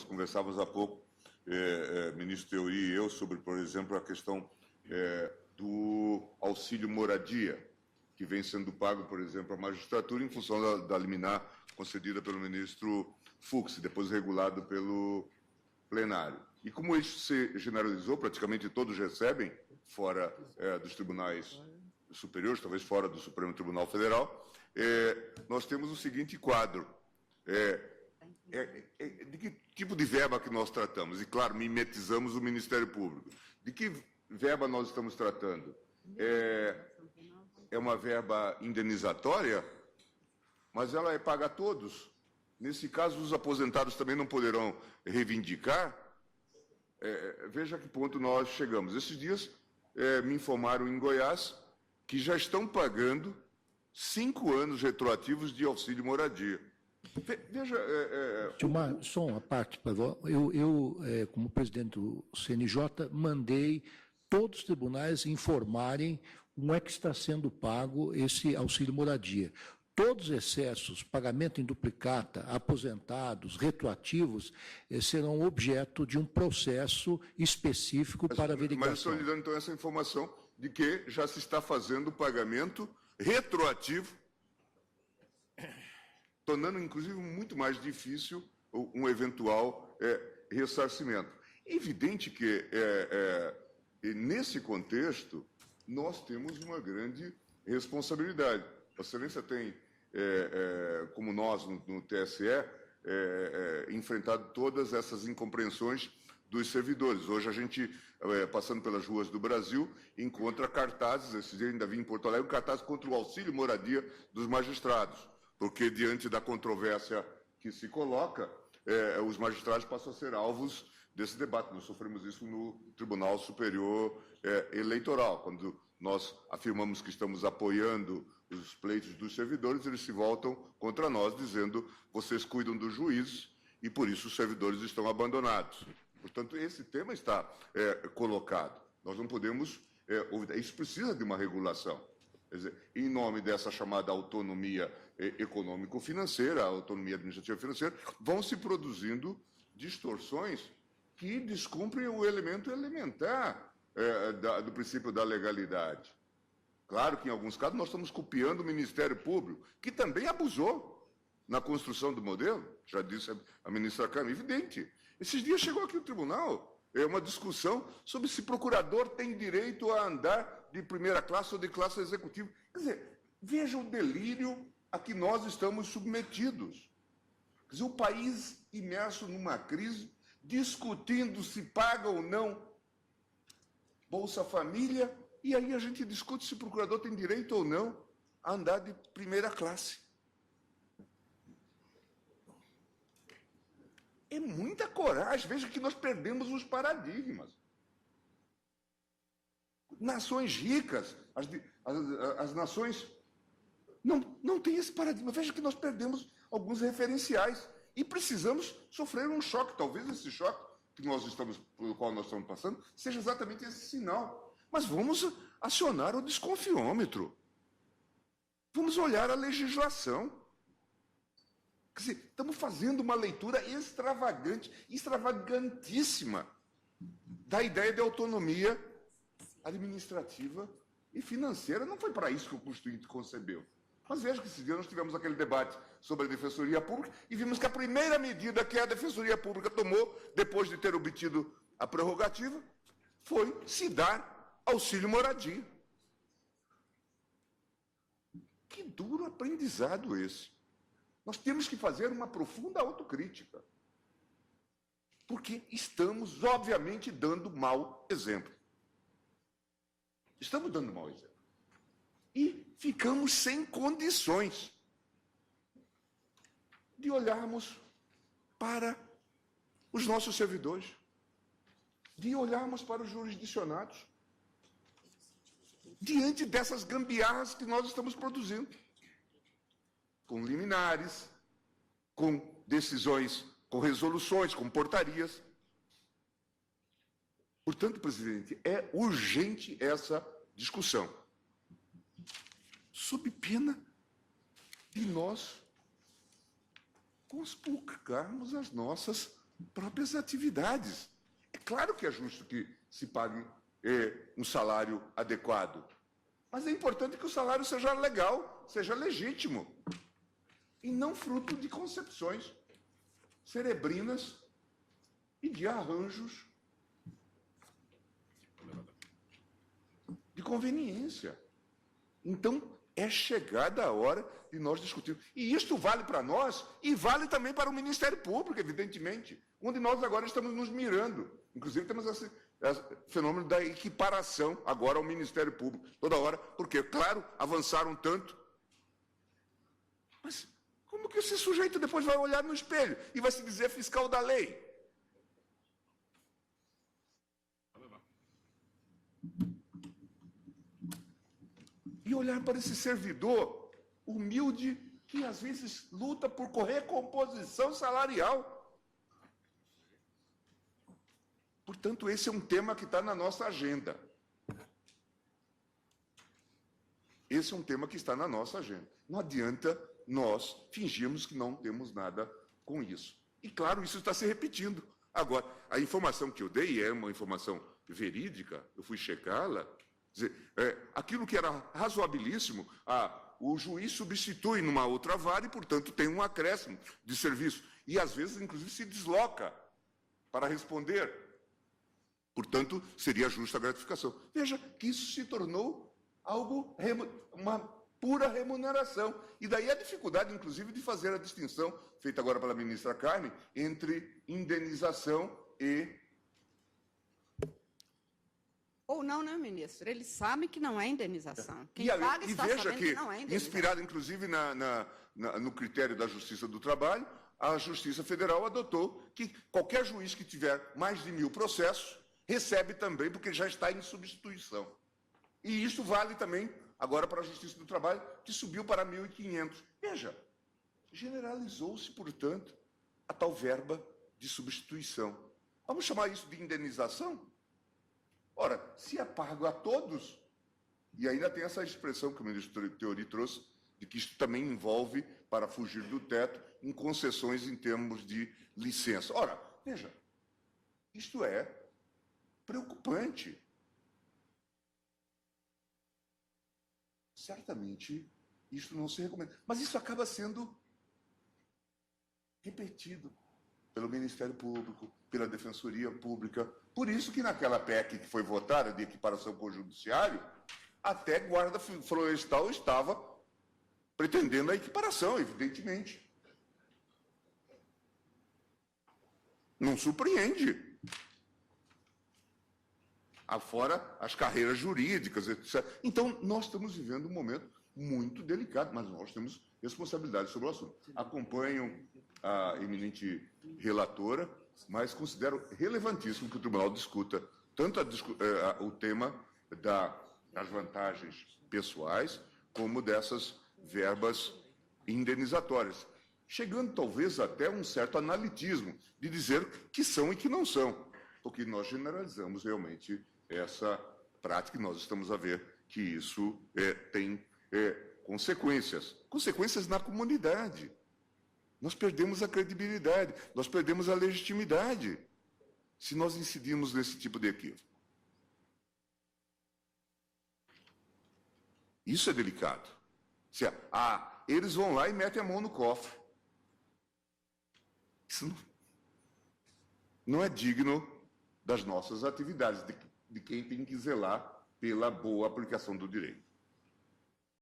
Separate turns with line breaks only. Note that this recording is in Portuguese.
Conversávamos há pouco, ministro Teori e eu, sobre, por exemplo, a questão do auxílio moradia, que vem sendo pago, por exemplo, à magistratura em função da liminar concedida pelo ministro Fux, depois regulado pelo plenário. E como isso se generalizou, praticamente todos recebem, fora dos tribunais superiores, talvez fora do Supremo Tribunal Federal, nós temos o seguinte quadro. De que tipo de verba que nós tratamos? E, claro, mimetizamos o Ministério Público. De que verba nós estamos tratando? É uma verba indenizatória, mas ela é paga a todos. Nesse caso, os aposentados também não poderão reivindicar. Veja a que ponto nós chegamos. Esses dias me informaram em Goiás que já estão pagando 5 anos retroativos de auxílio moradia. Veja...
Gilmar, só uma parte, por favor. Eu, como presidente do CNJ, mandei todos os tribunais informarem como é que está sendo pago esse auxílio moradia. Todos os excessos, pagamento em duplicata, aposentados, retroativos, serão objeto de um processo específico para averiguação.
Mas eu estou lhe dando, então, essa informação de que já se está fazendo o pagamento retroativo, tornando, inclusive, muito mais difícil um eventual ressarcimento. É evidente que, nesse contexto, nós temos uma grande responsabilidade. A Excelência tem, como nós no TSE, enfrentado todas essas incompreensões dos servidores. Hoje a gente, passando pelas ruas do Brasil, encontra cartazes, esse dia ainda vi em Porto Alegre, um cartaz contra o auxílio moradia dos magistrados, porque diante da controvérsia que se coloca, os magistrados passam a ser alvos desse debate. Nós sofremos isso no Tribunal Superior Eleitoral. Quando nós afirmamos que estamos apoiando os pleitos dos servidores, eles se voltam contra nós, dizendo vocês cuidam dos juízes e, por isso, os servidores estão abandonados. Portanto, esse tema está colocado. Nós não podemos... isso precisa de uma regulação. Quer dizer, em nome dessa chamada autonomia econômico-financeira, autonomia administrativa financeira, vão se produzindo distorções que descumprem o elemento elementar do princípio da legalidade. Claro que, em alguns casos, nós estamos copiando o Ministério Público, que também abusou na construção do modelo, já disse a ministra Carmen, evidente. Esses dias chegou aqui no tribunal uma discussão sobre se procurador tem direito a andar de primeira classe ou de classe executiva. Quer dizer, veja o delírio a que nós estamos submetidos. Quer dizer, o país imerso numa crise, discutindo se paga ou não Bolsa Família, e aí a gente discute se o procurador tem direito ou não a andar de primeira classe. É muita coragem. Veja que nós perdemos os paradigmas. Nações ricas, as nações não têm esse paradigma. Veja que nós perdemos alguns referenciais e precisamos sofrer um choque. Talvez esse choque pelo qual nós estamos passando seja exatamente esse sinal. Mas vamos acionar o desconfiômetro. Vamos olhar a legislação. Quer dizer, estamos fazendo uma leitura extravagante, extravagantíssima, da ideia de autonomia administrativa e financeira. Não foi para isso que o Constituinte concebeu. Mas veja que esse dia nós tivemos aquele debate sobre a Defensoria Pública e vimos que a primeira medida que a Defensoria Pública tomou, depois de ter obtido a prerrogativa, foi se dar auxílio moradia. Que duro aprendizado esse. Nós temos que fazer uma profunda autocrítica, porque estamos, obviamente, dando mau exemplo. Estamos dando mau exemplo. E ficamos sem condições de olharmos para os nossos servidores, de olharmos para os jurisdicionados, diante dessas gambiarras que nós estamos produzindo, com liminares, com decisões, com resoluções, com portarias. Portanto, presidente, é urgente essa discussão, sob pena de nós conspurcarmos as nossas próprias atividades. É claro que é justo que se pague um salário adequado, mas é importante que o salário seja legal, seja legítimo, e não fruto de concepções cerebrinas e de arranjos de conveniência. Então, é chegada a hora de nós discutirmos. E isto vale para nós e vale também para o Ministério Público, evidentemente, onde nós agora estamos nos mirando. Inclusive, temos esse fenômeno da equiparação agora ao Ministério Público, toda hora, porque, claro, avançaram tanto. Mas como que esse sujeito depois vai olhar no espelho e vai se dizer fiscal da lei? E olhar para esse servidor humilde que, às vezes, luta por recomposição salarial. Portanto, esse é um tema que está na nossa agenda. Esse é um tema que está na nossa agenda. Não adianta nós fingirmos que não temos nada com isso. E, claro, isso está se repetindo. Agora, a informação que eu dei é uma informação verídica, eu fui checá-la. Aquilo que era razoabilíssimo, o juiz substitui numa outra vara e, portanto, tem um acréscimo de serviço. E, às vezes, inclusive, se desloca para responder. Portanto, seria justa a gratificação. Veja que isso se tornou algo, uma pura remuneração. E daí a dificuldade, inclusive, de fazer a distinção, feita agora pela ministra Carmen, entre indenização e...
Ou não, né, ministro? Eles sabem que não é indenização. Quem paga está sabendo que não é indenização.
Inspirado, inclusive, no critério da Justiça do Trabalho, a Justiça Federal adotou que qualquer juiz que tiver mais de 1.000 processos recebe também, porque já está em substituição. E isso vale também agora para a Justiça do Trabalho, que subiu para 1.500. Veja, generalizou-se, portanto, a tal verba de substituição. Vamos chamar isso de indenização? Ora, se é pago a todos, e ainda tem essa expressão que o ministro Teori trouxe, de que isto também envolve, para fugir do teto, em concessões em termos de licença. Ora, veja, isto é preocupante. Certamente, isso não se recomenda. Mas isso acaba sendo repetido pelo Ministério Público, pela Defensoria Pública. Por isso que naquela PEC que foi votada de equiparação com o Judiciário, até Guarda Florestal estava pretendendo a equiparação, evidentemente. Não surpreende. Afora as carreiras jurídicas, etc. Então, nós estamos vivendo um momento muito delicado, mas nós temos responsabilidade sobre o assunto. Acompanho a eminente relatora, mas considero relevantíssimo que o tribunal discuta tanto o tema das vantagens pessoais, como dessas verbas indenizatórias, chegando talvez até um certo analitismo de dizer que são e que não são, porque nós generalizamos realmente essa prática e nós estamos a ver que isso tem consequências na comunidade. Nós perdemos a credibilidade, nós perdemos a legitimidade se nós incidirmos nesse tipo de equívoco. Isso é delicado. Eles vão lá e metem a mão no cofre. Isso não é digno das nossas atividades, de quem tem que zelar pela boa aplicação do direito.